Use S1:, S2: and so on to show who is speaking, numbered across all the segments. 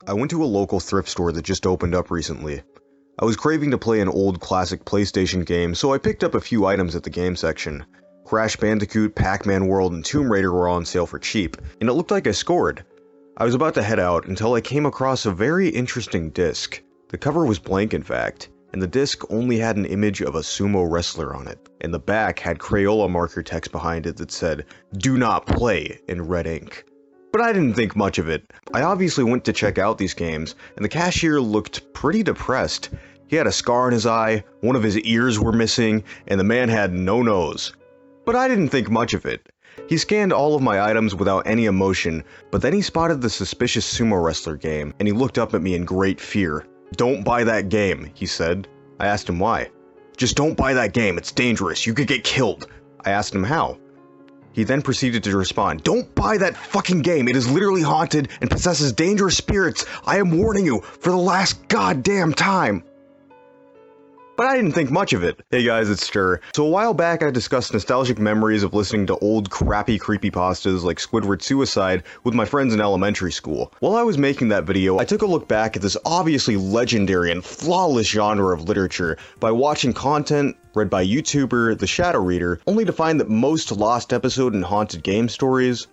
S1: I went to a local thrift store that just opened up recently. I was craving to play an old classic PlayStation game, so I picked up a few items at the game section. Crash Bandicoot, Pac-Man World, and Tomb Raider were on sale for cheap, and it looked like I scored. I was about to head out until I came across a very interesting disc. The cover was blank, in fact, and the disc only had an image of a sumo wrestler on it, and the back had Crayola marker text behind it that said, "Do not play," in red ink. But I didn't think much of it. I obviously went to check out these games, and the cashier looked pretty depressed. He had a scar on his eye, one of his ears were missing, and the man had no nose. But I didn't think much of it. He scanned all of my items without any emotion, but then he spotted the suspicious sumo wrestler game, and he looked up at me in great fear. "Don't buy that game," he said. I asked him why. "Just don't buy that game, it's dangerous, you could get killed." I asked him how. He then proceeded to respond, "Don't buy that fucking game, it is literally haunted and possesses dangerous spirits. I am warning you for the last goddamn time." But I didn't think much of it. Hey guys, it's Stir. So a while back I discussed nostalgic memories of listening to old crappy creepypastas like Squidward Suicide with my friends in elementary school. While I was making that video, I took a look back at this obviously legendary and flawless genre of literature by watching content read by YouTuber The Shadow Reader, only to find that most lost episode and haunted game stories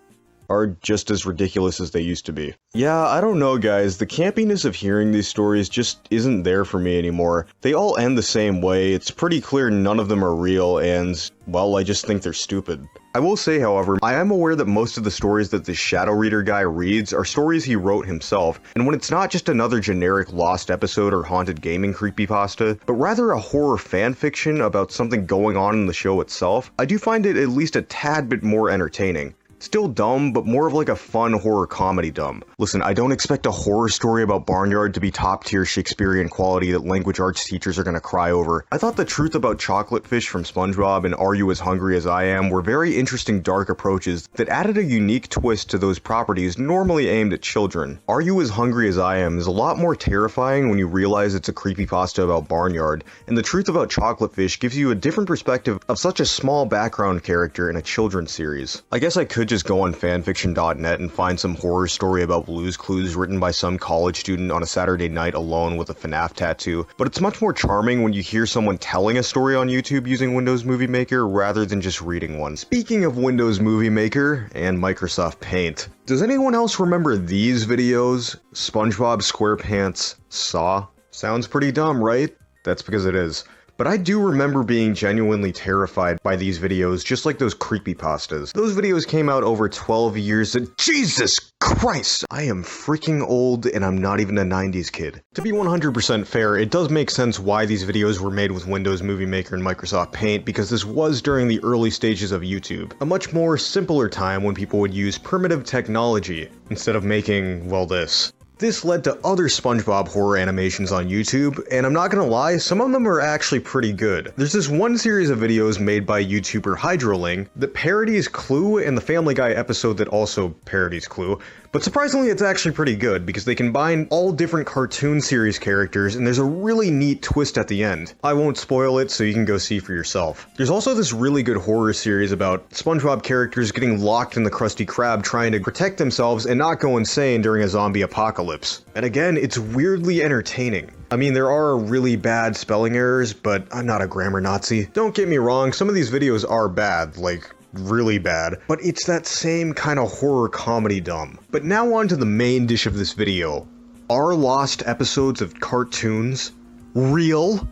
S1: are just as ridiculous as they used to be. Yeah, I don't know guys, the campiness of hearing these stories just isn't there for me anymore. They all end the same way, it's pretty clear none of them are real, and, well, I just think they're stupid. I will say, however, I am aware that most of the stories that this Shadow Reader guy reads are stories he wrote himself, and when it's not just another generic lost episode or haunted gaming creepypasta, but rather a horror fanfiction about something going on in the show itself, I do find it at least a tad bit more entertaining. Still dumb, but more of like a fun horror comedy dumb. Listen, I don't expect a horror story about Barnyard to be top tier Shakespearean quality that language arts teachers are gonna cry over. I thought The Truth About Chocolate Fish from SpongeBob and Are You As Hungry As I Am were very interesting dark approaches that added a unique twist to those properties normally aimed at children. Are You As Hungry As I Am is a lot more terrifying when you realize it's a creepypasta about Barnyard, and The Truth About Chocolate Fish gives you a different perspective of such a small background character in a children's series. I guess I could just go on fanfiction.net and find some horror story about Blue's Clues written by some college student on a Saturday night alone with a FNAF tattoo, but it's much more charming when you hear someone telling a story on YouTube using Windows Movie Maker rather than just reading one. Speaking of Windows Movie Maker and Microsoft Paint, does anyone else remember these videos? SpongeBob SquarePants Saw? Sounds pretty dumb, right? That's because it is. But I do remember being genuinely terrified by these videos, just like those creepypastas. Those videos came out over 12 years and Jesus Christ! I am freaking old and I'm not even a 90s kid. To be 100% fair, it does make sense why these videos were made with Windows Movie Maker and Microsoft Paint, because this was during the early stages of YouTube. A much more simpler time when people would use primitive technology instead of making, well, this. This led to other SpongeBob horror animations on YouTube, and I'm not gonna lie, some of them are actually pretty good. There's this one series of videos made by YouTuber Hydroling that parodies Clue and the Family Guy episode that also parodies Clue, but surprisingly it's actually pretty good because they combine all different cartoon series characters and there's a really neat twist at the end. I won't spoil it so you can go see for yourself. There's also this really good horror series about SpongeBob characters getting locked in the Krusty Krab trying to protect themselves and not go insane during a zombie apocalypse. And again, it's weirdly entertaining. I mean, there are really bad spelling errors, but I'm not a grammar Nazi. Don't get me wrong, some of these videos are bad, like really bad, but it's that same kind of horror comedy dumb. But now on to the main dish of this video. Are lost episodes of cartoons real?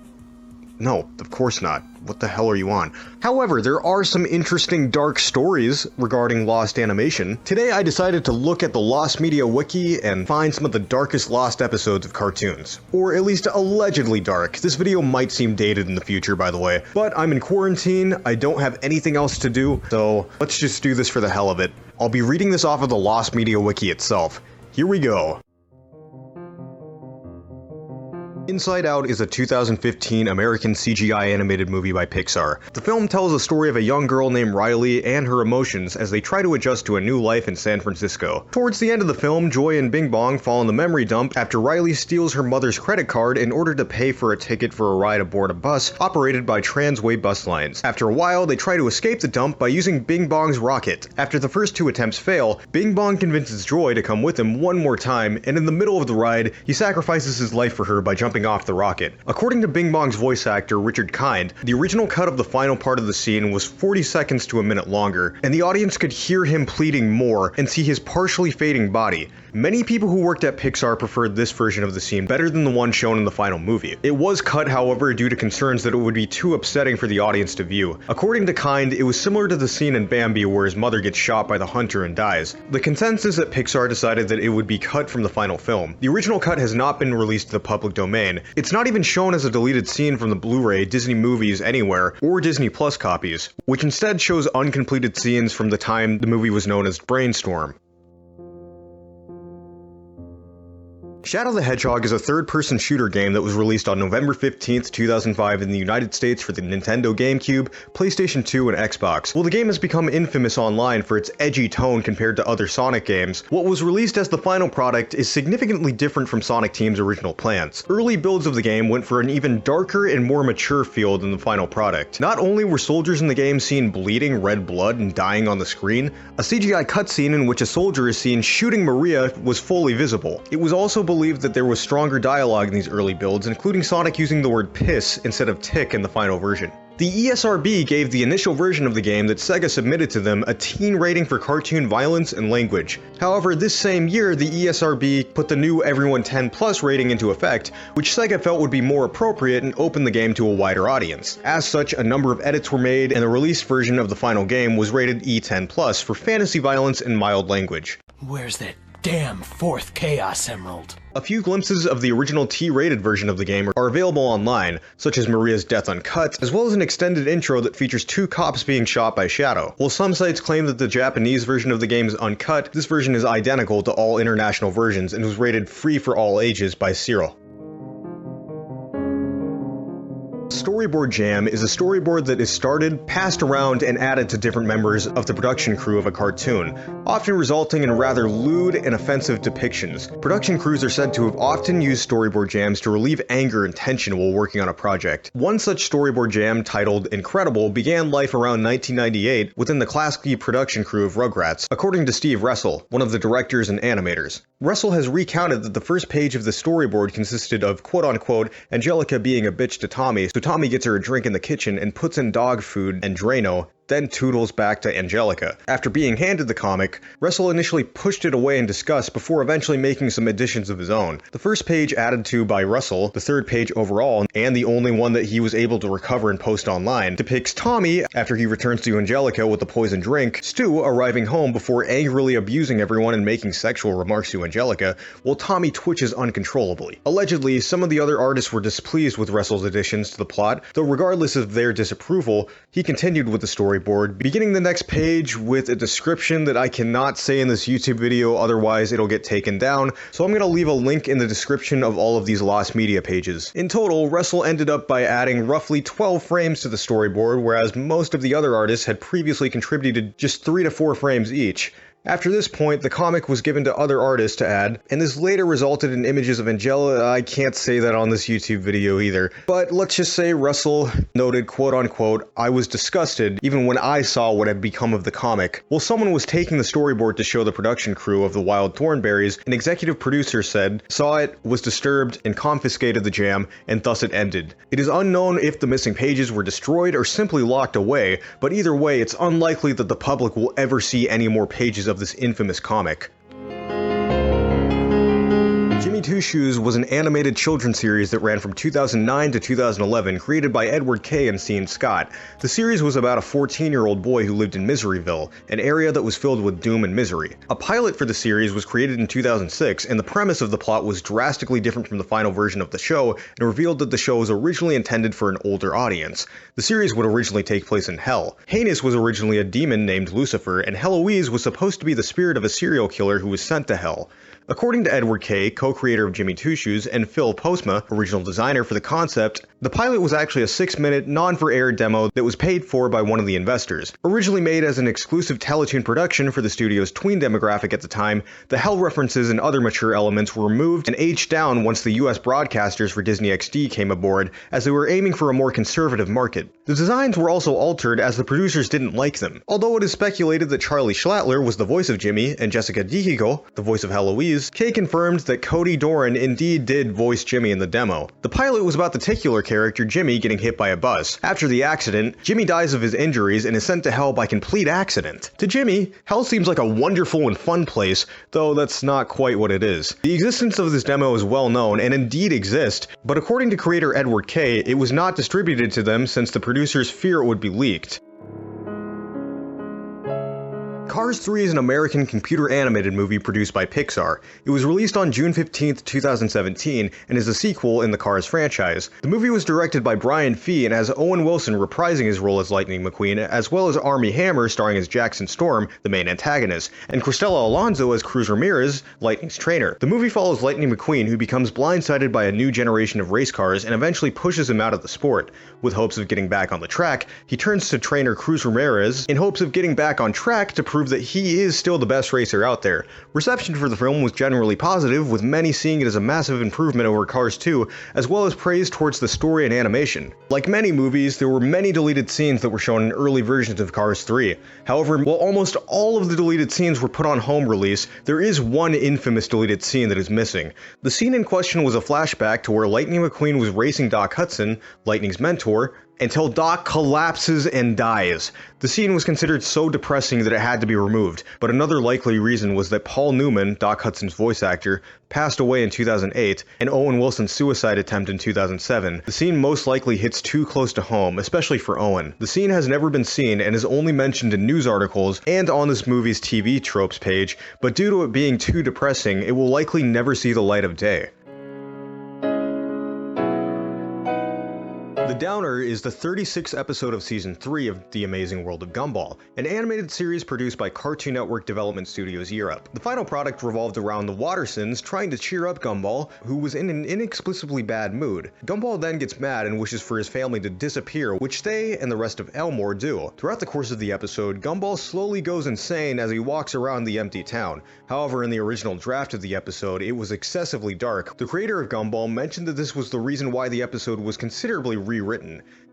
S1: No, of course not. What the hell are you on? However, there are some interesting dark stories regarding lost animation. Today I decided to look at the Lost Media Wiki and find some of the darkest lost episodes of cartoons. Or at least allegedly dark. This video might seem dated in the future, by the way. But I'm in quarantine, I don't have anything else to do, so let's just do this for the hell of it. I'll be reading this off of the Lost Media Wiki itself. Here we go. Inside Out is a 2015 American CGI animated movie by Pixar. The film tells the story of a young girl named Riley and her emotions as they try to adjust to a new life in San Francisco. Towards the end of the film, Joy and Bing Bong fall in the memory dump after Riley steals her mother's credit card in order to pay for a ticket for a ride aboard a bus operated by Transway Bus Lines. After a while, they try to escape the dump by using Bing Bong's rocket. After the first two attempts fail, Bing Bong convinces Joy to come with him one more time, and in the middle of the ride, he sacrifices his life for her by jumping off the rocket. According to Bing Bong's voice actor, Richard Kind, the original cut of the final part of the scene was 40 seconds to a minute longer, and the audience could hear him pleading more and see his partially fading body. Many people who worked at Pixar preferred this version of the scene better than the one shown in the final movie. It was cut, however, due to concerns that it would be too upsetting for the audience to view. According to Kind, it was similar to the scene in Bambi where his mother gets shot by the hunter and dies. The consensus at Pixar decided that it would be cut from the final film. The original cut has not been released to the public domain. It's not even shown as a deleted scene from the Blu-ray, Disney Movies Anywhere, or Disney Plus copies, which instead shows uncompleted scenes from the time the movie was known as Brainstorm. Shadow the Hedgehog is a third-person shooter game that was released on November 15th, 2005 in the United States for the Nintendo GameCube, PlayStation 2, and Xbox. While the game has become infamous online for its edgy tone compared to other Sonic games, what was released as the final product is significantly different from Sonic Team's original plans. Early builds of the game went for an even darker and more mature feel than the final product. Not only were soldiers in the game seen bleeding red blood and dying on the screen, a CGI cutscene in which a soldier is seen shooting Maria was fully visible. It was also believed that there was stronger dialogue in these early builds, including Sonic using the word piss instead of tick in the final version. The ESRB gave the initial version of the game that Sega submitted to them a teen rating for cartoon violence and language. However, this same year, the ESRB put the new Everyone 10+ rating into effect, which Sega felt would be more appropriate and open the game to a wider audience. As such, a number of edits were made, and the released version of the final game was rated E10+ for fantasy violence and mild language.
S2: Where's that damn fourth Chaos Emerald?
S1: A few glimpses of the original T-rated version of the game are available online, such as Maria's death uncut, as well as an extended intro that features two cops being shot by Shadow. While some sites claim that the Japanese version of the game is uncut, this version is identical to all international versions and was rated free for all ages by Cyril. Storyboard Jam is a storyboard that is started, passed around, and added to different members of the production crew of a cartoon, often resulting in rather lewd and offensive depictions. Production crews are said to have often used storyboard jams to relieve anger and tension while working on a project. One such storyboard jam, titled Incredible, began life around 1998 within the classic production crew of Rugrats, according to Steve Russell, one of the directors and animators. Russell has recounted that the first page of the storyboard consisted of quote-unquote Angelica being a bitch to Tommy, so Tommy gets her a drink in the kitchen and puts in dog food and Drano, then toodles back to Angelica. After being handed the comic, Russell initially pushed it away in disgust before eventually making some additions of his own. The first page added to by Russell, the third page overall, and the only one that he was able to recover and post online, depicts Tommy, after he returns to Angelica with the poison drink, Stu arriving home before angrily abusing everyone and making sexual remarks to Angelica, while Tommy twitches uncontrollably. Allegedly, some of the other artists were displeased with Russell's additions to the plot, though regardless of their disapproval, he continued with the storyboard, beginning the next page with a description that I cannot say in this YouTube video, otherwise it'll get taken down, so I'm going to leave a link in the description of all of these lost media pages. In total, Russell ended up by adding roughly 12 frames to the storyboard, whereas most of the other artists had previously contributed just 3 to 4 frames each. After this point, the comic was given to other artists to add, and this later resulted in images of Angela. I can't say that on this YouTube video either, but let's just say Russell noted, quote-unquote, I was disgusted even when I saw what had become of the comic. While someone was taking the storyboard to show the production crew of the Wild Thornberrys, an executive producer said, saw it, was disturbed, and confiscated the jam, and thus it ended. It is unknown if the missing pages were destroyed or simply locked away, but either way, it's unlikely that the public will ever see any more pages of this infamous comic. Jimmy Two Shoes was an animated children's series that ran from 2009 to 2011, created by Edward Kay and Sean Scott. The series was about a 14-year-old boy who lived in Miseryville, an area that was filled with doom and misery. A pilot for the series was created in 2006, and the premise of the plot was drastically different from the final version of the show, and revealed that the show was originally intended for an older audience. The series would originally take place in Hell. Heinous was originally a demon named Lucifer, and Heloise was supposed to be the spirit of a serial killer who was sent to Hell. According to Edward Kay, co-creator of Jimmy Two Shoes, and Phil Postma, original designer for the concept, the pilot was actually a 6-minute, non-for-air demo that was paid for by one of the investors. Originally made as an exclusive Teletoon production for the studio's tween demographic at the time, the hell references and other mature elements were removed and aged down once the US broadcasters for Disney XD came aboard, as they were aiming for a more conservative market. The designs were also altered as the producers didn't like them. Although it is speculated that Charlie Schlattler was the voice of Jimmy and Jessica Dihigo, the voice of Heloise, Kay confirmed that Cody Doran indeed did voice Jimmy in the demo. The pilot was about the titular character Jimmy getting hit by a bus. After the accident, Jimmy dies of his injuries and is sent to hell by complete accident. To Jimmy, hell seems like a wonderful and fun place, though that's not quite what it is. The existence of this demo is well known and indeed exists, but according to creator Edward Kay, it was not distributed to them since the producers fear it would be leaked. Cars 3 is an American computer-animated movie produced by Pixar. It was released on June 15, 2017, and is a sequel in the Cars franchise. The movie was directed by Brian Fee and has Owen Wilson reprising his role as Lightning McQueen, as well as Armie Hammer starring as Jackson Storm, the main antagonist, and Cristela Alonso as Cruz Ramirez, Lightning's trainer. The movie follows Lightning McQueen, who becomes blindsided by a new generation of race cars and eventually pushes him out of the sport. With hopes of getting back on the track, he turns to trainer Cruz Ramirez in hopes of getting back on track to prove that he is still the best racer out there. Reception for the film was generally positive, with many seeing it as a massive improvement over Cars 2, as well as praise towards the story and animation. Like many movies, there were many deleted scenes that were shown in early versions of Cars 3. However, while almost all of the deleted scenes were put on home release, there is one infamous deleted scene that is missing. The scene in question was a flashback to where Lightning McQueen was racing Doc Hudson, Lightning's mentor, until Doc collapses and dies. The scene was considered so depressing that it had to be removed, but another likely reason was that Paul Newman, Doc Hudson's voice actor, passed away in 2008, and Owen Wilson's suicide attempt in 2007. The scene most likely hits too close to home, especially for Owen. The scene has never been seen and is only mentioned in news articles and on this movie's TV tropes page, but due to it being too depressing, it will likely never see the light of day. The Downer is the 36th episode of Season 3 of The Amazing World of Gumball, an animated series produced by Cartoon Network Development Studios Europe. The final product revolved around the Wattersons trying to cheer up Gumball, who was in an inexplicably bad mood. Gumball then gets mad and wishes for his family to disappear, which they and the rest of Elmore do. Throughout the course of the episode, Gumball slowly goes insane as he walks around the empty town. However, in the original draft of the episode, it was excessively dark. The creator of Gumball mentioned that this was the reason why the episode was considerably rewritten.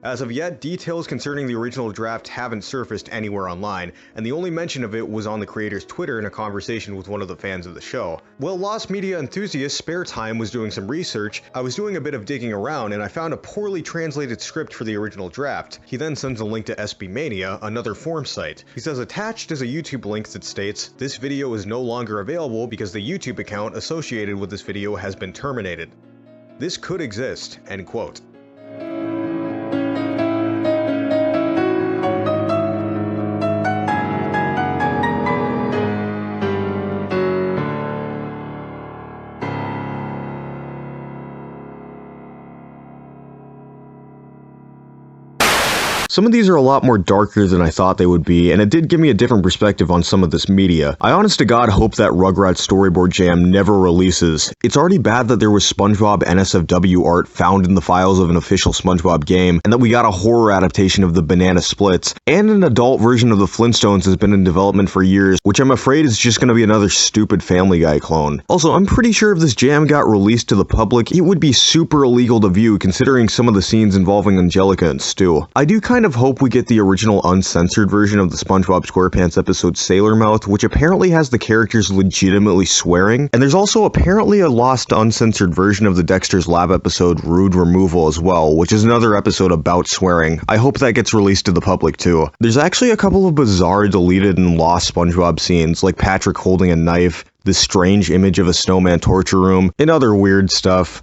S1: As of yet, details concerning the original draft haven't surfaced anywhere online, and the only mention of it was on the creator's Twitter in a conversation with one of the fans of the show. While Lost Media Enthusiast's spare time was doing some research, I was doing a bit of digging around and I found a poorly translated script for the original draft. He then sends a link to SB Mania, another forum site. He says attached is a YouTube link that states, "This video is no longer available because the YouTube account associated with this video has been terminated. This could exist," end quote. Some of these are a lot more darker than I thought they would be, and it did give me a different perspective on some of this media. I honest to God hope that Rugrats Storyboard Jam never releases. It's already bad that there was SpongeBob NSFW art found in the files of an official SpongeBob game, and that we got a horror adaptation of the Banana Splits, and an adult version of the Flintstones has been in development for years, which I'm afraid is just going to be another stupid Family Guy clone. Also, I'm pretty sure if this jam got released to the public, it would be super illegal to view considering some of the scenes involving Angelica and Stu. I do kind of hope we get the original uncensored version of the SpongeBob SquarePants episode Sailor Mouth, which apparently has the characters legitimately swearing, and there's also apparently a lost uncensored version of the Dexter's Lab episode Rude Removal as well, which is another episode about swearing. I hope that gets released to the public too. There's actually a couple of bizarre deleted and lost SpongeBob scenes, like Patrick holding a knife, this strange image of a snowman torture room, and other weird stuff.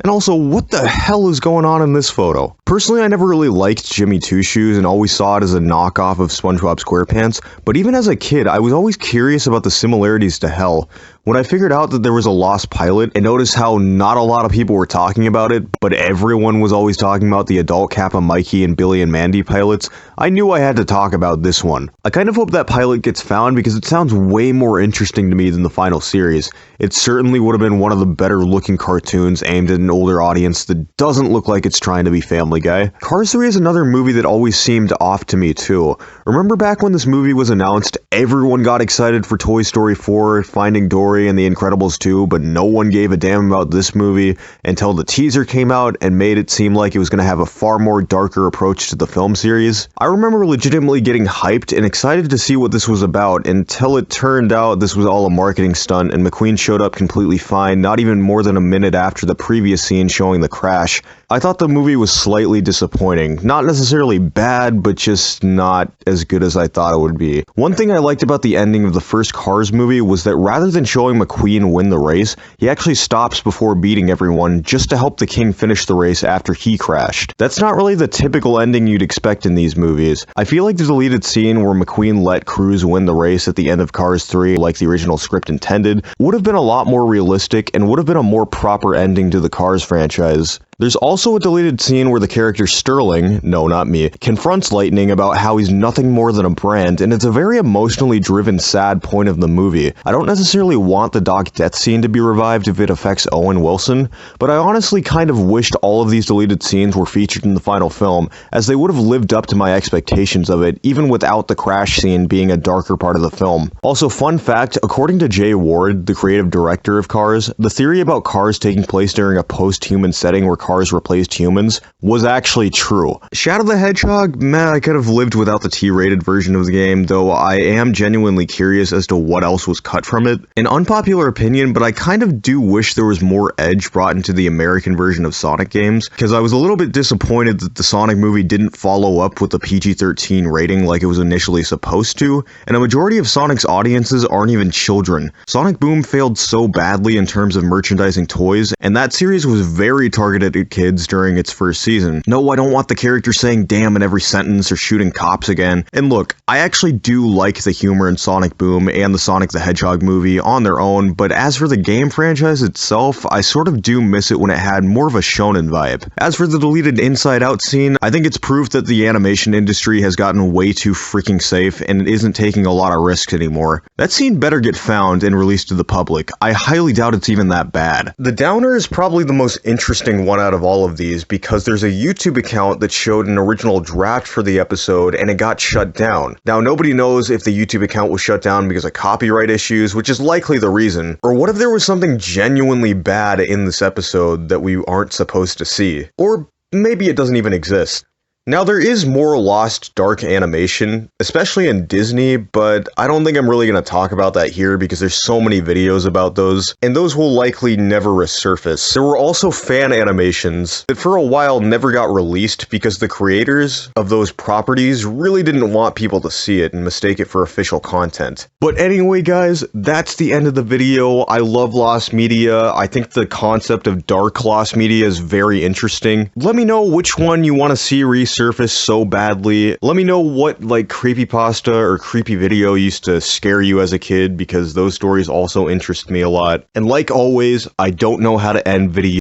S1: And also, what the hell is going on in this photo? Personally, I never really liked Jimmy Two Shoes and always saw it as a knockoff of SpongeBob SquarePants, but even as a kid, I was always curious about the similarities to hell. When I figured out that there was a lost pilot and noticed how not a lot of people were talking about it, but everyone was always talking about the adult Kappa Mikey and Billy and Mandy pilots, I knew I had to talk about this one. I kind of hope that pilot gets found because it sounds way more interesting to me than the final series. It certainly would have been one of the better looking cartoons aimed at an older audience that doesn't look like it's trying to be Family Guy. Cars 3 is another movie that always seemed off to me too. Remember back when this movie was announced, everyone got excited for Toy Story 4, Finding Dory, and The Incredibles 2, but no one gave a damn about this movie until the teaser came out and made it seem like it was going to have a far more darker approach to the film series. I remember legitimately getting hyped and excited to see what this was about until it turned out this was all a marketing stunt and McQueen showed up completely fine, not even more than a minute after the previous scene showing the crash. I thought the movie was slightly disappointing. Not necessarily bad, but just not as good as I thought it would be. One thing I liked about the ending of the first Cars movie was that rather than showing McQueen win the race, he actually stops before beating everyone just to help the king finish the race after he crashed. That's not really the typical ending you'd expect in these movies. I feel like the deleted scene where McQueen let Cruz win the race at the end of Cars 3, like the original script intended, would have been a lot more realistic and would have been a more proper ending to the Cars franchise. There's also a deleted scene where the character Sterling, no not me, confronts Lightning about how he's nothing more than a brand, and it's a very emotionally driven, sad point of the movie. I don't necessarily want the Doc death scene to be revived if it affects Owen Wilson, but I honestly kind of wished all of these deleted scenes were featured in the final film, as they would have lived up to my expectations of it, even without the crash scene being a darker part of the film. Also, fun fact, according to Jay Ward, the creative director of Cars, the theory about Cars taking place during a post-human setting where Cars replaced humans was actually true. Shadow the Hedgehog, I could have lived without the T-rated version of the game, though I am genuinely curious as to what else was cut from it. An unpopular opinion, but I kind of do wish there was more edge brought into the American version of Sonic games, because I was a little bit disappointed that the Sonic movie didn't follow up with the PG-13 rating like it was initially supposed to, and a majority of Sonic's audiences aren't even children. Sonic Boom failed so badly in terms of merchandising toys, and that series was very targeted at kids during its first season. No, I don't want the character saying damn in every sentence or shooting cops again. And look, I actually do like the humor in Sonic Boom and the Sonic the Hedgehog movie on their own, but as for the game franchise itself, I sort of do miss it when it had more of a shonen vibe. As for the deleted Inside Out scene, I think it's proof that the animation industry has gotten way too freaking safe and it isn't taking a lot of risks anymore. That scene better get found and released to the public. I highly doubt it's even that bad. The downer is probably the most interesting one out of all of these because there's a YouTube account that showed an original draft for the episode and it got shut down. Now nobody knows if the YouTube account was shut down because of copyright issues, which is likely the reason, or what if there was something genuinely bad in this episode that we aren't supposed to see, or maybe it doesn't even exist. Now, there is more lost dark animation, especially in Disney, but I don't think I'm really going to talk about that here because there's so many videos about those, and those will likely never resurface. There were also fan animations that for a while never got released because the creators of those properties really didn't want people to see it and mistake it for official content. But anyway, guys, that's the end of the video. I love lost media. I think the concept of dark lost media is very interesting. Let me know which one you want to see resurface so badly. Let me know what creepypasta or creepy video used to scare you as a kid because those stories also interest me a lot. And like always, I don't know how to end videos.